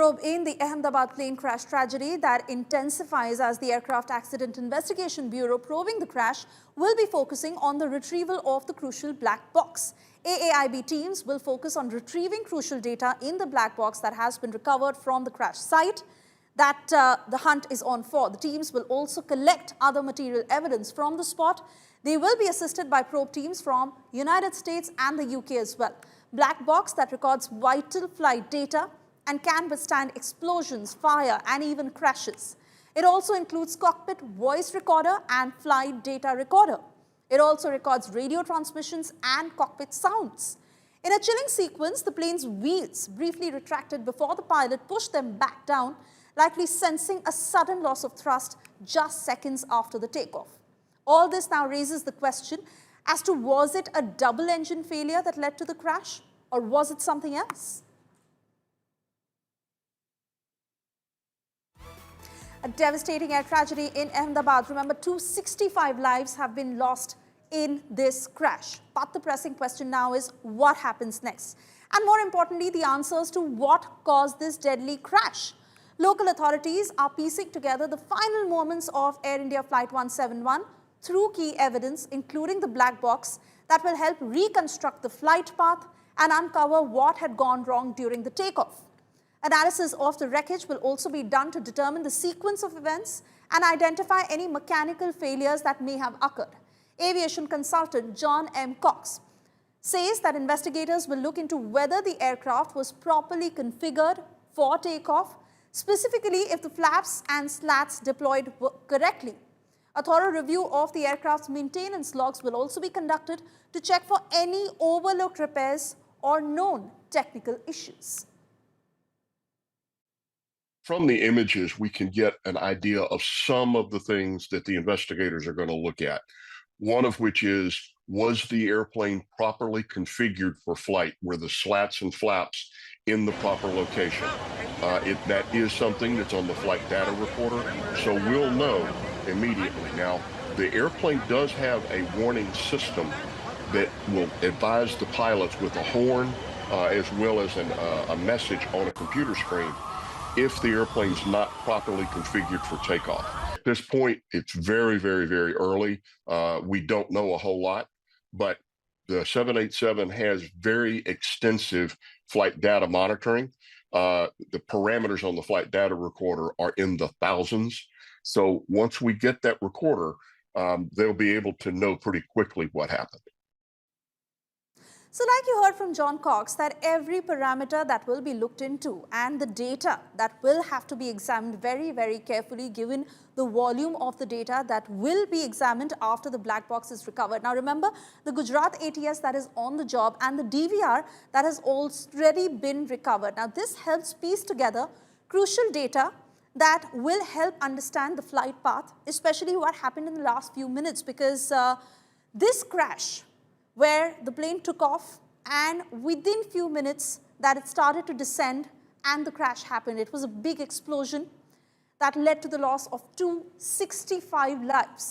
probe in the Ahmedabad plane crash tragedy that intensifies as the Aircraft Accident Investigation Bureau probing the crash will be focusing on the retrieval of the crucial black box. AAIB teams will focus on retrieving crucial data in the black box that has been recovered from the crash site that the hunt is on for. The teams will also collect other material evidence from the spot. They will be assisted by probe teams from United States and the UK as well. Black box that records vital flight data and can withstand explosions, fire, and even crashes. It also includes cockpit voice recorder and flight data recorder. It also records radio transmissions and cockpit sounds. In a chilling sequence, the plane's wheels briefly retracted before the pilot pushed them back down, likely sensing a sudden loss of thrust just seconds after the takeoff. All this now raises the question as to was it a double engine failure that led to the crash, or was it something else? A devastating air tragedy in Ahmedabad. Remember, 265 lives have been lost in this crash. But the pressing question now is what happens next? And more importantly, the answers to what caused this deadly crash. Local authorities are piecing together the final moments of Air India Flight 171 through key evidence, including the black box, that will help reconstruct the flight path and uncover what had gone wrong during the takeoff. Analysis of the wreckage will also be done to determine the sequence of events and identify any mechanical failures that may have occurred. Aviation consultant John M. Cox says that investigators will look into whether the aircraft was properly configured for takeoff, specifically if the flaps and slats deployed correctly. A thorough review of the aircraft's maintenance logs will also be conducted to check for any overlooked repairs or known technical issues. From the images, we can get an idea of some of the things that the investigators are going to look at. One of which is, was the airplane properly configured for flight? Were the slats and flaps in the proper location? That is something that's on the flight data recorder, so we'll know immediately. Now, the airplane does have a warning system that will advise the pilots with a horn as well as a message on a computer screen if the airplane's not properly configured for takeoff. At this point, it's very, very, very early. We don't know a whole lot, but the 787 has very extensive flight data monitoring. The parameters on the flight data recorder are in the thousands. So once we get that recorder, they'll be able to know pretty quickly what happened. So like you heard from John Cox, that every parameter that will be looked into and the data that will have to be examined very, very carefully given the volume of the data that will be examined after the black box is recovered. Now remember, the Gujarat ATS that is on the job and the DVR that has already been recovered. Now this helps piece together crucial data that will help understand the flight path, especially what happened in the last few minutes, because this crash where the plane took off and within few minutes that it started to descend and the crash happened. It was a big explosion that led to the loss of 265 lives.